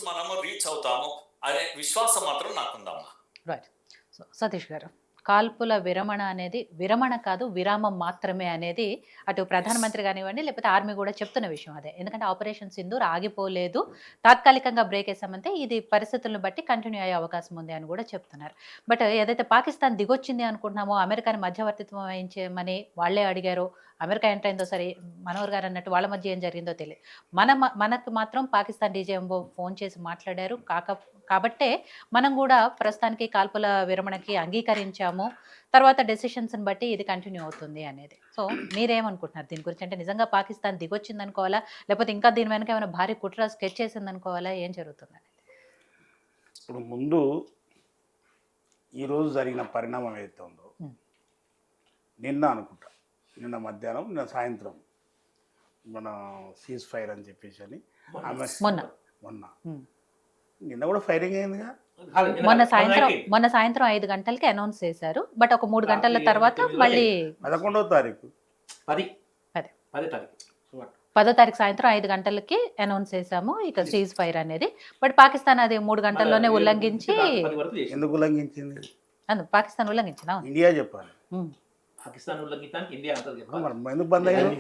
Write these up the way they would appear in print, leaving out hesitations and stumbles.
మనము రీచ్ అవుతాము అనే విశ్వాసం మాత్రం నాకుందమ్మా. రైట్. సో సతీష్ గారు, కాల్పుల విరమణ అనేది విరమణ కాదు, విరామం మాత్రమే అనేది అటు ప్రధానమంత్రి కానివ్వండి, లేకపోతే ఆర్మీ కూడా చెప్తున్న విషయం అదే. ఎందుకంటే ఆపరేషన్ సింధూర్ ఆగిపోలేదు, తాత్కాలికంగా బ్రేక్ వేసామంటే ఇది పరిస్థితులను బట్టి కంటిన్యూ అయ్యే అవకాశం ఉంది అని కూడా చెప్తున్నారు. బట్ ఏదైతే పాకిస్తాన్ దిగొచ్చింది అనుకుంటున్నామో, అమెరికాని మధ్యవర్తిత్వం వహించమని వాళ్ళే అడిగారో, అమెరికా ఎంటర్ అయిందో సరే, మనోహర్ గారు అన్నట్టు వాళ్ళ మధ్య ఏం జరిగిందో తెలియదు. మనకు మాత్రం పాకిస్తాన్ డీజీఎంఓ ఫోన్ చేసి మాట్లాడారు. కాబట్టే మనం కూడా ప్రస్తుతానికి కాల్పుల విరమణకి అంగీకరించాము, తర్వాత డెసిషన్స్ని బట్టి ఇది కంటిన్యూ అవుతుంది అనేది. సో మీరేమనుకుంటున్నారు దీని గురించి? అంటే నిజంగా పాకిస్తాన్ దిగొచ్చింది అనుకోవాలా, లేకపోతే ఇంకా దీని వెనక ఏమైనా భారీ కుట్ర స్కెచ్ చేసింది అనుకోవాలా, ఏం జరుగుతుంది అనేది? ఇప్పుడు ముందు ఈరోజు జరిగిన పరిణామం ఏదైతే ఉందో, నిన్న అనుకుంటా, నిన్న మధ్యాహ్నం నిన్న సాయంత్రం మన సీజ్ ఫైర్ అని చెప్పేసి అని ఆమె మొన్న నిన్న కూడా ఫైరింగ్ అయిందిగా. మొన్న సాయంత్రం 5 గంటలకి అనౌన్స్ చేశారు. బట్ ఒక 3 గంటల తర్వాత మళ్ళీ 11వ తారీఖు 10వ తారీఖు సాయంత్రం 5 గంటలకి అనౌన్స్ చేశాము ఇక సీజ్ ఫైర్ అనేది. బట్ పాకిస్తాన్ అది 3 గంటల్లోనే ఉల్లంఘించి. ఎందుకు ఉల్లంఘించింది? పాకిస్తాన్ ఉల్లంఘించిన ఇండియా చెప్పాలి. పాకిస్తాన్ ఉల్లంఘించడానికి ఇండియా అంతది చెప్పాలి. ఎందుకు బంద్ అయ్యింది?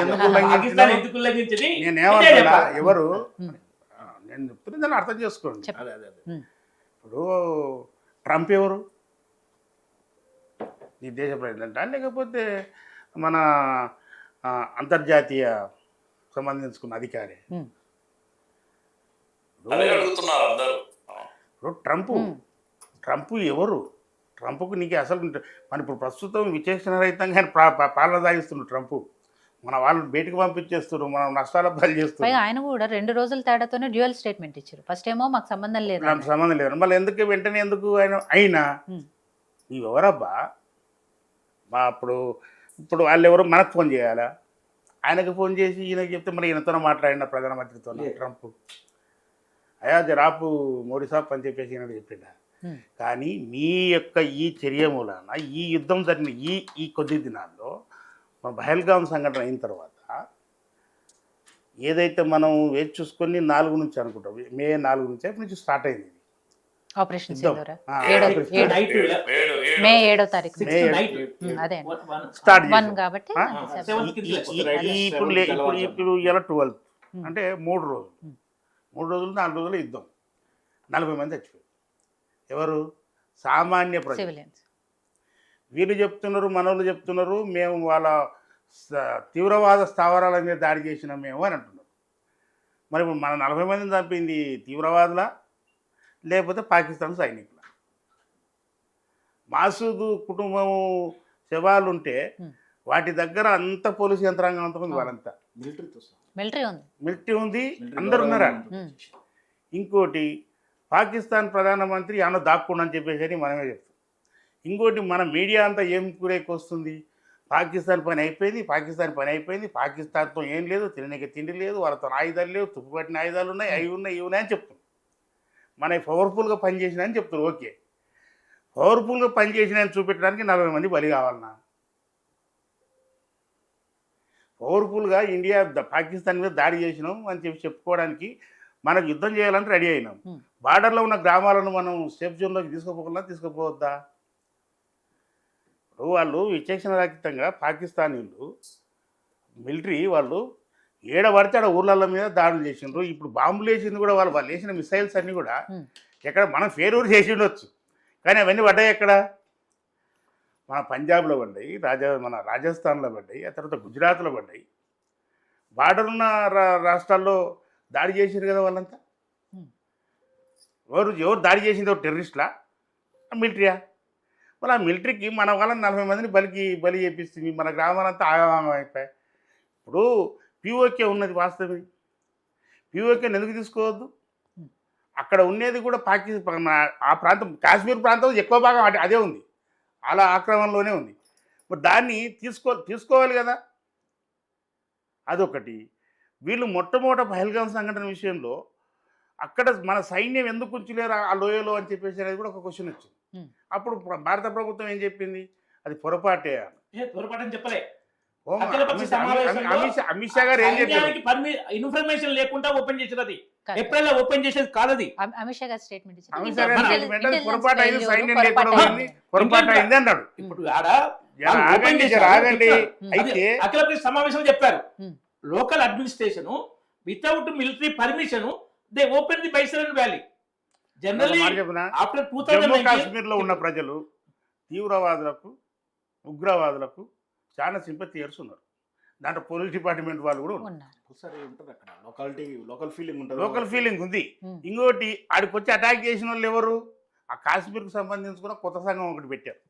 ఎందుకు ఉల్లంఘించింది? నేనేమన్నా ఎవరు నేను చెప్తున్నా దాన్ని అర్థం చేసుకోండి. ఇప్పుడు ట్రంప్ ఎవరు? ఈ దేశ ప్రెసిడెంటా లేకపోతే మన అంతర్జాతీయ సంబంధించుకున్న అధికారి? ఇప్పుడు ట్రంప్ ఎవరు? ట్రంప్కు నీకు అసలు మన ఇప్పుడు ప్రస్తుతం విచక్షణ రహితంగా పాలన సాగిస్తున్నాడు ట్రంప్. మన వాళ్ళు బయటకు పంపించేస్తారు, మనం నష్టాల పాలు చేస్తారు. ఆయన కూడా 2 రోజుల తేడాతోనే డ్యూయల్ స్టేట్మెంట్ ఇచ్చారు. ఫస్ట్ ఏమో మాకు సంబంధం లేదు, నాకు సంబంధం లేదు, మళ్ళీ ఎందుకు వెంటనే ఎందుకు అయినా ఎవరబ్బా మా ఇప్పుడు వాళ్ళు ఎవరు మనకు ఫోన్ చేయాలా? ఆయనకు ఫోన్ చేసి ఈయనకి చెప్తే మరి ఈయనతో మాట్లాడిన ప్రధానమంత్రితో ట్రంప్ అయా జరాపు మోడీ సాబ్ అని చెప్పేసి ఈయన చెప్పిండ. కానీ మీ యొక్క ఈ చర్య మూలాన ఈ యుద్ధం జరిగిన ఈ కొద్ది దినాల్లో మన పహల్గామ్ సంఘటన అయిన తర్వాత ఏదైతే మనం వేచి చూసుకొని 4 నుంచి అనుకుంటాం, మే 4 నుంచి అప్పటి నుంచి స్టార్ట్ అయింది ఆపరేషన్ సింధూర్. మే 7వ తారీఖు అదే స్టార్ట్ కాబట్టి ఇప్పుడు ఇలా 12 అంటే 3 రోజులు 4 రోజులు యుద్ధం, 40 మంది చచ్చిపోయారు. ఎవరు? సామాన్య ప్రజలు. వీళ్ళు చెప్తున్నారు, మనోళ్ళు చెప్తున్నారు మేము వాళ్ళ తీవ్రవాద స్థావరాల మీద దాడి చేసినాం మేము అని అంటున్నారు. మరి ఇప్పుడు మన 40 మందిని చంపింది తీవ్రవాదులా లేకపోతే పాకిస్తాన్ సైనికుల? మాసూద్ కుటుంబం శవాలు ఉంటే వాటి దగ్గర అంత పోలీసు యంత్రాంగం అంత ఉంది, వాళ్ళంతా మిలిటరీ ఉంది, అందరు ఉన్నారు. ఇంకోటి పాకిస్తాన్ ప్రధానమంత్రి ఏమన్నా దాక్కుండా చెప్పేసి మనమే చెప్తాం. ఇంకోటి మన మీడియా అంతా ఏం కూరేకి వస్తుంది, పాకిస్తాన్ పని అయిపోయింది, పాకిస్తాన్తో ఏం లేదు, తినడానికి తిండి లేదు, వాళ్ళతో ఆయుధాలు లేవు, తుప్పుపట్టిన ఆయుధాలు ఉన్నాయి, అవి ఉన్నాయి అని చెప్తున్నాం. మన పవర్ఫుల్గా పనిచేసిన అని చెప్తారు. ఓకే, పవర్ఫుల్గా పనిచేసిన చూపెట్టడానికి 40 మంది బలి కావాలన్నా? పవర్ఫుల్గా ఇండియా పాకిస్తాన్ మీద దాడి చేసినాం అని చెప్పుకోవడానికి మనకు యుద్ధం చేయాలని రెడీ అయినాం. బార్డర్లో ఉన్న గ్రామాలను మనం సేఫ్ జోన్లోకి తీసుకుపోవద్దా? ఇప్పుడు వాళ్ళు విచక్షణ రహితంగా పాకిస్తానీలు మిలిటరీ వాళ్ళు పడితే ఆడ ఊర్ల మీద దాడులు చేసిండ్రు. ఇప్పుడు బాంబులు వేసింది కూడా వాళ్ళు వేసిన మిసైల్స్ అన్నీ కూడా ఎక్కడ మనం ఫేరూరు చేసి ఉండొచ్చు, కానీ అవన్నీ పడ్డాయి ఎక్కడ? మన పంజాబ్లో పడ్డాయి, మన రాజస్థాన్లో పడ్డాయి, ఆ తర్వాత గుజరాత్లో పడ్డాయి. బార్డర్ ఉన్న రాష్ట్రాల్లో దాడి చేసారు కదా వాళ్ళంతా. ఎవరు దాడి చేసింది? ఎవరు టెర్రరిస్టులా, మిలిటరీయా? మళ్ళీ ఆ మిలిటరీకి మన వాళ్ళని 40 మందిని బలి చేపిస్తుంది, మన గ్రామాలంతా ఆగమాగం అయిపోయాయి. ఇప్పుడు పీఓకే ఉన్నది వాస్తవం, పీఓకేని ఎందుకు తీసుకోవద్దు? అక్కడ ఉండేది కూడా పాకిస్తాన్, ఆ ప్రాంతం కాశ్మీర్ ప్రాంతం ఎక్కువ భాగం అదే ఉంది, అలా ఆక్రమణలోనే ఉంది. మరి దాన్ని తీసుకోవాలి కదా. అదొకటి. వీళ్ళు మొట్టమొదట పహల్గామ్ సంఘటన విషయంలో అక్కడ మన సైన్యం ఎందుకు ఉంచలేరు ఆ లోయలో అని చెప్పేసి అనేది కూడా ఒక క్వశ్చన్ వచ్చింది. అప్పుడు భారత ప్రభుత్వం ఏం చెప్పింది? అది పొరపాటే. పొరపాటు అని చెప్పలే. హోం అఖిలపక్ష అమిత్ సమావేశంలో అమిత్ షా గారు ఏం చెప్పారు? సైన్యానికి ఇన్ఫర్మేషన్ లేకుండా ఓపెన్ చేసినది. Correct. ఏప్రిల్ లో ఓపెన్ చేసేది కాదది. అమిత్ షా గారు స్టేట్మెంట్ ఇచ్చారు. అమిత్ షా గారు మన- statement అది Intelligence పొరపాటు అయింది, failure, సైన్యం పొరపాటు లేకుండా అయింది. ఉంది, పొరపాటు అయింది అన్నాడు. ఇప్పుడు ఆడ జర వాళ్ళు open ఆగండి, జర చేశారు, ఆగండి. చెప్తారు. అయితే అఖిలపక్ష సమావేశంలో చెప్పారు Hmm. Local administration without military permission they open the Baisaran valley. Generally మాట చెప్పనా? ఆఫ్టర్ జమ్మూ 2019 కాశ్మీర్ లో ఉన్న ప్రజలు తీవ్రవాదులకు ఉగ్రవాదులకు చాలా సింపతియర్స్ ఉన్నారు. దాంట్లో పోలీస్ డిపార్ట్మెంట్ వాళ్ళు కూడా ఉన్నారు. ఉన్నారు. ఒకసారి ఉంటుంది అక్కడ లోకల్ ఫీలింగ్ ఉంటుంది. లోకల్ ఫీలింగ్ ఉంది. Hmm. ఇంకోటి ఆడికి వచ్చి అటాక్ చేసిన వాళ్ళు ఎవరు? ఆ కాశ్మీర్కి సంబంధించుకున్న కొత్త సంఘం ఒకటి పెట్టారు.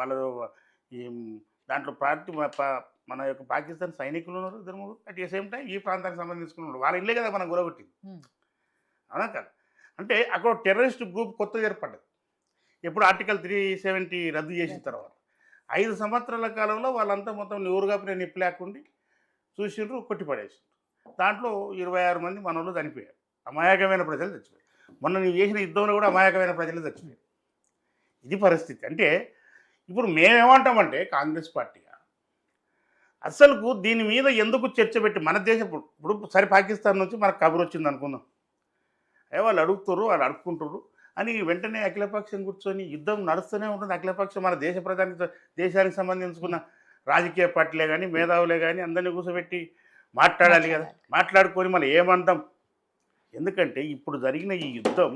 వాళ్ళ ఈ దాంట్లో పార్టీ మన యొక్క పాకిస్తాన్ సైనికులు ఉన్నారు ఇద్దరు ముగ్గురు. అట్ ది సేమ్ టైం ఈ ప్రాంతానికి సంబంధించుకున్నారు. వాళ్ళ ఇల్లే కదా మనం గురగొట్టింది. Hmm. అవునా కదా? అంటే అక్కడ టెర్రరిస్ట్ గ్రూప్ కొత్తగా ఏర్పడ్డది. ఎప్పుడు ఆర్టికల్ 370 రద్దు చేసిన తర్వాత 5 సంవత్సరాల కాలంలో వాళ్ళంతా మొత్తం ఊరుగాపు నిప్పు లేకుండా చూసిండ్రు, కొట్టిపడేసిండ్రు. దాంట్లో 26 మంది మనోళ్ళు చనిపోయారు. అమాయకమైన ప్రజలు చచ్చిపోయారు. మొన్న నీవు చేసిన యుద్ధంలో కూడా అమాయకమైన ప్రజలు చచ్చిపోయారు. ఇది పరిస్థితి. అంటే ఇప్పుడు మేమేమంటామంటే కాంగ్రెస్ పార్టీగా అసలుకు దీని మీద ఎందుకు చర్చ పెట్టి మన దేశం ఇప్పుడు సరే పాకిస్తాన్ నుంచి మనకు కబురు వచ్చింది అనుకుందాం, వాళ్ళు అడుగుతారు, వాళ్ళు అడుక్కుంటారు అని వెంటనే అఖిలపక్షం కూర్చొని యుద్ధం నడుస్తూనే ఉంటుంది. అఖిలపక్షం మన దేశానికి సంబంధించుకున్న రాజకీయ పార్టీలే కానీ మేధావులే కానీ అందరినీ కూర్చోబెట్టి మాట్లాడాలి కదా. మాట్లాడుకొని మనం ఏమంటాం? ఎందుకంటే ఇప్పుడు జరిగిన ఈ యుద్ధం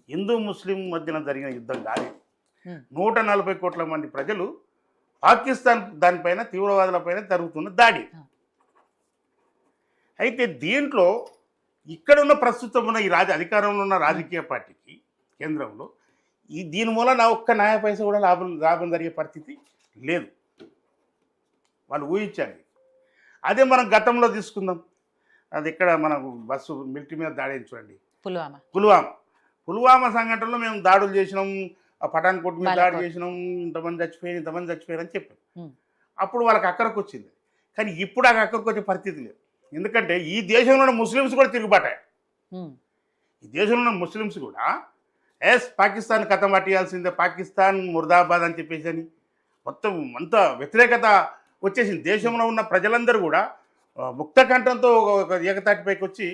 హిందూ ముస్లిం మధ్యన జరిగిన యుద్ధం కాదు. 140 కోట్ల మంది ప్రజలు పాకిస్తాన్ దానిపైన తీవ్రవాదులపైన జరుగుతున్న దాడి. అయితే దీంట్లో ఇక్కడ ఉన్న ప్రస్తుతం ఉన్న ఈ అధికారంలో ఉన్న రాజకీయ పార్టీకి కేంద్రంలో దీని మూలన ఒక్క న్యాయ పైసా కూడా లాభం జరిగే పరిస్థితి లేదు. వాళ్ళు ఊహించాలి. అదే మనం గతంలో తీసుకుందాం. అది ఇక్కడ మనకు బస్సు మిలిటరీ మీద దాడి చూడండి, పుల్వామా సంఘటనలో మేము దాడులు చేసినాం, పఠాన్కోట్ మీద దాడి చేసినాం, ఇంతమంది చచ్చిపోయారు అని చెప్పారు. అప్పుడు వాళ్ళకి అక్కడికి వచ్చింది. కానీ ఇప్పుడు ఆ అక్కడికి వచ్చే పరిస్థితి లేదు. ఎందుకంటే ఈ దేశంలో ఉన్న ముస్లిమ్స్ కూడా తిరుగుబాటాయి. ఈ దేశంలో ఉన్న ముస్లిమ్స్ కూడా పాకిస్తాన్ కథం పట్టేయాల్సిందే, పాకిస్తాన్ ముర్దాబాద్ అని చెప్పేసి అని మొత్తం అంతా వ్యతిరేకత వచ్చేసింది. దేశంలో ఉన్న ప్రజలందరూ కూడా ముక్త కంఠంతో ఒక ఏకతాటిపైకి వచ్చి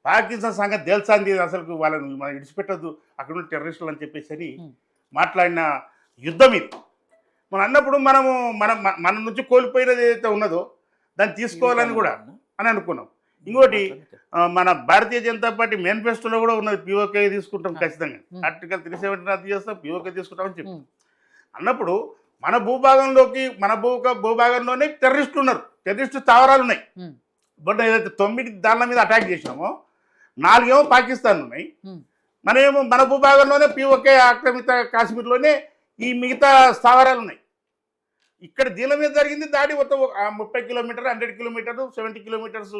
పాకిస్తాన్ సంగతి తేల్చాంది, అసలు వాళ్ళని మనం ఇడిచిపెట్టద్దు అక్కడ ఉన్న టెర్రరిస్టులు అని చెప్పేసి అని మాట్లాడిన యుద్ధం ఇది. మనం అన్నప్పుడు మనము మన నుంచి కోల్పోయినది ఏదైతే ఉన్నదో దాన్ని తీసుకోవాలని కూడా అని అనుకున్నాం. ఇంకోటి మన భారతీయ జనతా పార్టీ మేనిఫెస్టోలో కూడా ఉన్నది, పిఓకే తీసుకుంటాం ఖచ్చితంగా, ఆర్టికల్ 370 రద్దు చేస్తాం, పిఓకే తీసుకుంటామని చెప్పి అన్నప్పుడు మన భూభాగంలోకి భూభాగంలోనే టెర్రరిస్టులు ఉన్నారు, టెర్రరిస్టు స్థావరాలు ఉన్నాయి. బట్ ఏదైతే 9 దాళ్ళ మీద అటాక్ చేసినామో 4 ఏమో పాకిస్తాన్ ఉన్నాయి, మనమేమో మన భూభాగంలోనే పిఓకే ఆక్రమిత కాశ్మీర్లోనే ఈ మిగతా స్థావరాలు ఉన్నాయి. ఇక్కడ దీని మీద జరిగింది దాడి మొత్తం 30 కిలోమీటర్, 100 కిలోమీటర్లు, 70 కిలోమీటర్స్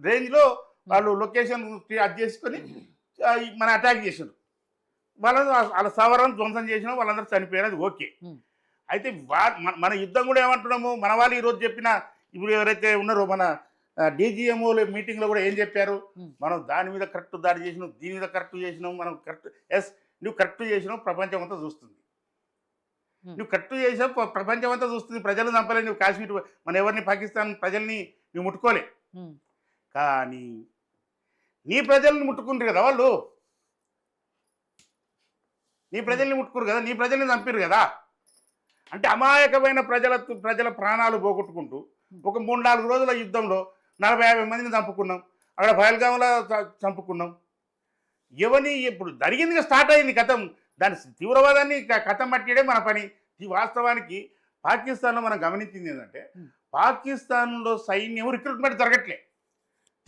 రేంజ్లో వాళ్ళు లొకేషన్ అది చేసుకొని మన అటాక్ చేసినారు. వాళ్ళ స్థావరాలను ధ్వంసం చేసినా వాళ్ళందరూ చనిపోయారు, అది ఓకే. అయితే మన యుద్ధం కూడా ఏమంటున్నాము, మన వాళ్ళు ఈరోజు చెప్పిన ఇప్పుడు ఎవరైతే ఉన్నారో మన డీజీఎంఓ మీటింగ్లో కూడా ఏం చెప్పారు, మనం దాని మీద కరెక్ట్ దాడి చేసినాం, దీని మీద కరెక్ట్ చేసినాం, మనం కరెక్ట్ నువ్వు కరెక్ట్ చేసినావు, ప్రపంచం అంతా చూస్తుంది, నువ్వు కరెక్ట్ చేసావు, ప్రపంచం అంతా చూస్తుంది, ప్రజలు చంపలే, నువ్వు కాశ్మీర్ మన ఎవరిని పాకిస్తాన్ ప్రజల్ని నువ్వు ముట్టుకోలే, కానీ నీ ప్రజల్ని ముట్టుకుంటారు కదా వాళ్ళు, నీ ప్రజల్ని ముట్టుకోరు కదా, నీ ప్రజల్ని చంపారు కదా. అంటే అమాయకమైన ప్రజల ప్రాణాలు పోగొట్టుకుంటూ ఒక 3-4 రోజుల యుద్ధంలో 40-50 మందిని చంపుకున్నాం, అక్కడ పహల్గామ్లో చంపుకున్నాం. ఎవరిని ఇప్పుడు జరిగిందిగా స్టార్ట్ అయింది కథం, దాని తీవ్రవాదాన్ని కథం పట్టియడే మన పని. ఈ వాస్తవానికి పాకిస్తాన్లో మనం గమనించింది ఏంటంటే పాకిస్తాన్లో సైన్యం రిక్రూట్మెంట్ జరగట్లే,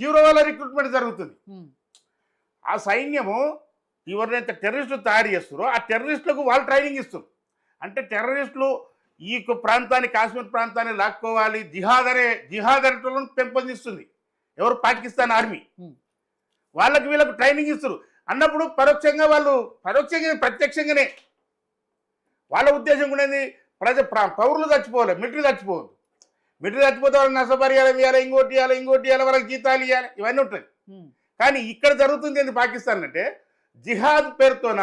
తీవ్రవాద రిక్రూట్మెంట్ జరుగుతుంది. ఆ సైన్యము ఎవరైతే టెర్రరిస్టులు తయారు చేస్తారో ఆ టెర్రరిస్టులకు వాళ్ళు ట్రైనింగ్ ఇస్తారు. అంటే టెర్రరిస్టులు ఈ ప్రాంతాన్ని, కాశ్మీర్ ప్రాంతాన్ని లాక్కోవాలి, జిహాద్ అనేటోళ్ళను పెంపొందిస్తుంది ఎవరు, పాకిస్తాన్ ఆర్మీ. వీళ్ళకు ట్రైనింగ్ ఇస్తారు అన్నప్పుడు ప్రత్యక్షంగానే వాళ్ళ ఉద్దేశం కూడా ఏంది, పౌరులు చచ్చిపోవాలి, మిలిటరీ చచ్చిపోవద్దు, మిలిటరీ చచ్చిపోతే వాళ్ళకి నష్టపరిహారం ఇవ్వాలి, ఇంకోటి ఇవ్వాలి, వాళ్ళకి జీతాలు ఇవ్వాలి, ఇవన్నీ ఉంటుంది. కానీ ఇక్కడ జరుగుతుంది ఏంది పాకిస్తాన్ అంటే, జిహాద్ పేరుతోన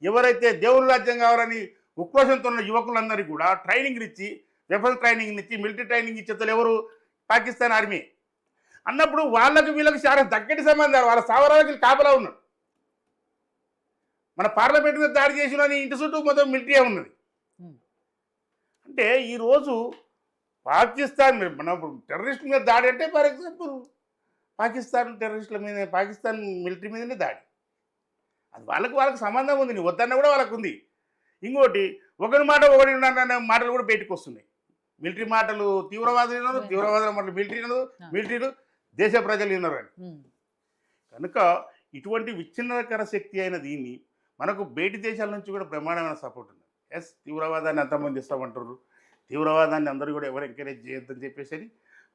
ఎవరైతే దేవుని రాజ్యం కావాలని ఉక్రోషంతో ఉన్న యువకులందరికీ కూడా ట్రైనింగ్ ఇచ్చి వెపన్స్ ట్రైనింగ్ ఇచ్చి మిలిటరీ ట్రైనింగ్ ఇచ్చేతలు ఎవరు? పాకిస్తాన్ ఆర్మీ. అన్నప్పుడు వాళ్ళకి వీళ్ళకి చాలా దగ్గటి సంబంధాలు, వాళ్ళ స్థావరాలకి కాపలా ఉన్నాడు. మన పార్లమెంట్ మీద దాడి చేసిన ఇంటి చుట్టూ మొత్తం మిలిటరీ ఉన్నది. అంటే ఈరోజు పాకిస్తాన్ మన టెర్రరిస్ట్ మీద దాడి అంటే ఫర్ ఎగ్జాంపుల్ పాకిస్తాన్ టెర్రరిస్టుల మీద, పాకిస్తాన్ మిలిటరీ మీదనే దాడి. అది వాళ్ళకి సంబంధం ఉంది, నీ వద్దన్న కూడా వాళ్ళకు ఉంది. ఇంకోటి ఒకరి మాట ఒకటి అనే మాటలు కూడా బయటకు వస్తున్నాయి. మిలిటరీ మాటలు తీవ్రవాదులు విన్నారు, తీవ్రవాదుల మాటలు మిలిటరీలు దేశ ప్రజలు విన్నారు అని. కనుక ఇటువంటి విచ్ఛిన్నకర శక్తి అయిన దీన్ని మనకు బయటి దేశాల నుంచి కూడా బ్రహ్మాండమైన సపోర్ట్ ఉంది. ఎస్, తీవ్రవాదాన్ని అంతమంది ఇస్తామంటారు, తీవ్రవాదాన్ని అందరూ కూడా ఎవరు ఎంకరేజ్ చేయొద్దని చెప్పేసి అని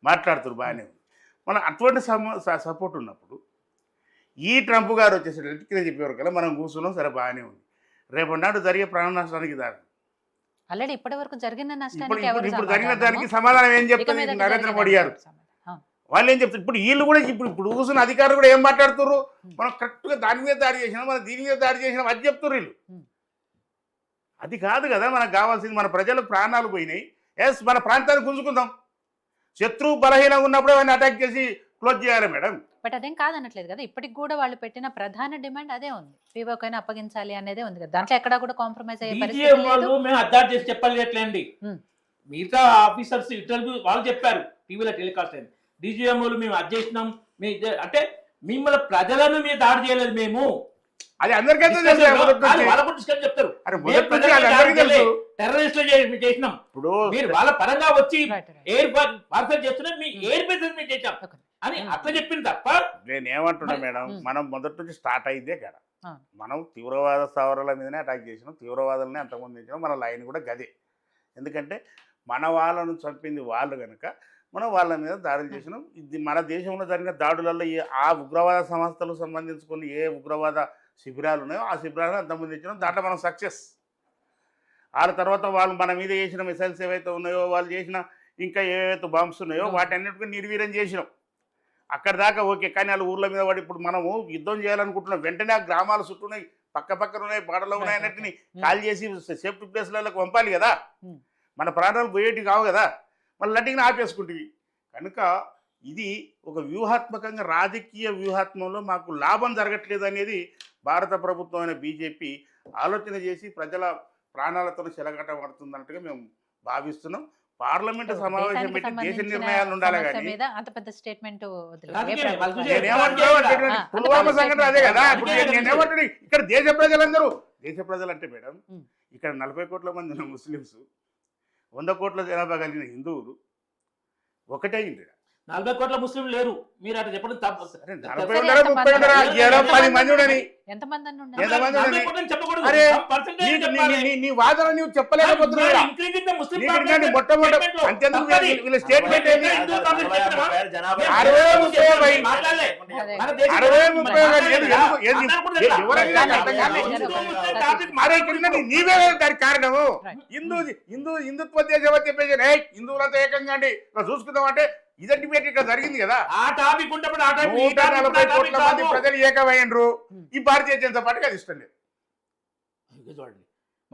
మాట్లాడుతారు, బాగానే ఉంది. మనం అటువంటి సపోర్ట్ ఉన్నప్పుడు ఈ ట్రంప్ గారు వచ్చేసేటట్టుగా చెప్పేవారు కదా, మనం కూర్చున్నాం, సరే బాగానే ఉంది. రేపటి నాడు జరిగే ప్రాణ నష్టానికి దారి ఆల్రెడీ ఇప్పటి వరకు జరిగిన ఇప్పుడు జరిగిన దానికి సమాధానం ఏం చెప్తుంది నరేంద్ర మోడీ గారు? వాళ్ళు ఏం చెప్తారు? ఇప్పుడు వీళ్ళు కూడా ఇప్పుడు కూర్చున్న అధికారులు కూడా ఏం మాట్లాడుతున్నారు? మనం కరెక్ట్గా దాని మీద దాడి చేసినాం, మనం దీని మీద దాడి చేసినాం అది చెప్తున్నారు వీళ్ళు. అది కాదు కదా మనకు కావాల్సింది. మన ప్రజలకు ప్రాణాలు పోయినాయి, ఎస్ మన ప్రాంతాన్ని గుంజుకుందాం. శత్రువు బలహీనంగా ఉన్నప్పుడు అవన్నీ అటాక్ చేసి క్లోజ్ చేయాలి మేడం. బట్ అదేం కాదనట్లేదు కదా, ఇప్పటికి కూడా వాళ్ళు పెట్టిన ప్రధాన డిమాండ్ అదే ఉంది, పీఓకైనా అప్పగించాలి అనేదే ఉంది కదా. దాంట్లో ఎక్కడా కూడా కాంప్రమైజ్ అయ్యే పరిస్థితి లేదు. మేము అర్థం చేసి చెప్పలేట్లేండి. మిగతా ఆఫీసర్స్ ఇంటర్వ్యూ వాళ్ళు చెప్పారు, టీవీలో టెలికాస్ట్ అయింది. డీజీఎంఓలు మేము అది చేసినాం, అంటే మిమ్మల్ని ప్రజలను మీరు దాడి చేయలేదు మేము, అది అందరికైతే చెప్తారు. టెర్రరిస్టులు చేసినాం, ఇప్పుడు మీరు వాళ్ళ పరంగా వచ్చి ఎయిర్ వార్ఫేర్ చేస్తున్నాం, మీ ఎయిర్ బేస్ మేము చేసాం అని అట్లా చెప్పింది తప్ప. నేను ఏమంటున్నా మేడం, మనం మొదటి నుంచి స్టార్ట్ అయిందే కదా, మనం తీవ్రవాద స్థావరాల మీదనే అటాక్ చేసినాం, తీవ్రవాదులనే అంతకుముందు ఇచ్చినాం. మన లైన్ కూడా గదే. ఎందుకంటే మన వాళ్ళను చంపింది వాళ్ళు కనుక మనం వాళ్ళ మీద దాడులు చేసినాం. ఇది మన దేశంలో జరిగిన దాడులలో ఆ ఉగ్రవాద సంస్థలకు సంబంధించుకుని ఏ ఉగ్రవాద శిబిరాలు ఉన్నాయో ఆ శిబిరాలను అంతమంది ఇచ్చినాం. దాంట్లో మనం సక్సెస్. ఆ తర్వాత వాళ్ళు మన మీద చేసిన మిసైల్స్ ఏవైతే ఉన్నాయో, వాళ్ళు చేసిన ఇంకా ఏవైతే బాంబ్స్ ఉన్నాయో వాటన్నిటికీ నిర్వీర్యం చేసినాం. అక్కడ దాకా ఓకే. కానీ వాళ్ళు ఊర్ల మీద పడి ఇప్పుడు మనము యుద్ధం చేయాలనుకుంటున్నాం, వెంటనే ఆ గ్రామాల చుట్టూ ఉన్నాయి, పక్కన ఉన్నాయి, బాటలో ఉన్నాయి అన్నిటిని కాల్ చేసి సేఫ్టీ ప్లేస్లకు పంపాలి కదా. మన ప్రాణాలు పోయేటి కావు కదా, మళ్ళీ లడ్డిని ఆపేసుకుంటుంది. కనుక ఇది ఒక వ్యూహాత్మకంగా రాజకీయ వ్యూహాత్మంలో మాకు లాభం జరగట్లేదు అనేది భారత ప్రభుత్వం అయిన బీజేపీ ఆలోచన చేసి ప్రజల ప్రాణాలతో చెలగట పడుతుందన్నట్టుగా మేము భావిస్తున్నాం. పార్లమెంట్ సమావేశం పెట్టి దేశ నిర్ణయాలు ఉండాలి కానీ అంత పెద్ద స్టేట్మెంట్ పుల్వామా సంఘటన అదే కదా. నేనేమంటున్నా, ఇక్కడ దేశ ప్రజలు అంటే మేడం, ఇక్కడ 40 కోట్ల మంది ఉన్న ముస్లిమ్స్, 100 కోట్ల జనాభా కలిగిన హిందువులు ఒకటే ఇంటి. 40 కోట్ల ముస్లింలు లేరు, మీరు అట్లా చెప్పడం తప్పు. 10 మంది ఉండని ఎంతమంది అరే నీ వాదన నువ్వు చెప్పలేకపోతున్నావు. మొట్టమొదటి అంతేందుకు వీళ్ళ స్టేట్మెంట్ ఏంటి? 60-30 నీవే దానికి కారణము. హిందుత్వ దేశం అని చెప్పేసి హిందువులంతా ఏకంగా చూసుకుందాం అంటే ఇదంటి పేరు ఇక్కడ జరిగింది కదా. ఆ టాపిక్ ఉన్నప్పుడు 140 కోట్ల మంది ప్రజలు ఏకమైనరు. ఈ భారతీయ జనతా పార్టీకి అది ఇష్టం లేదు. చూడండి.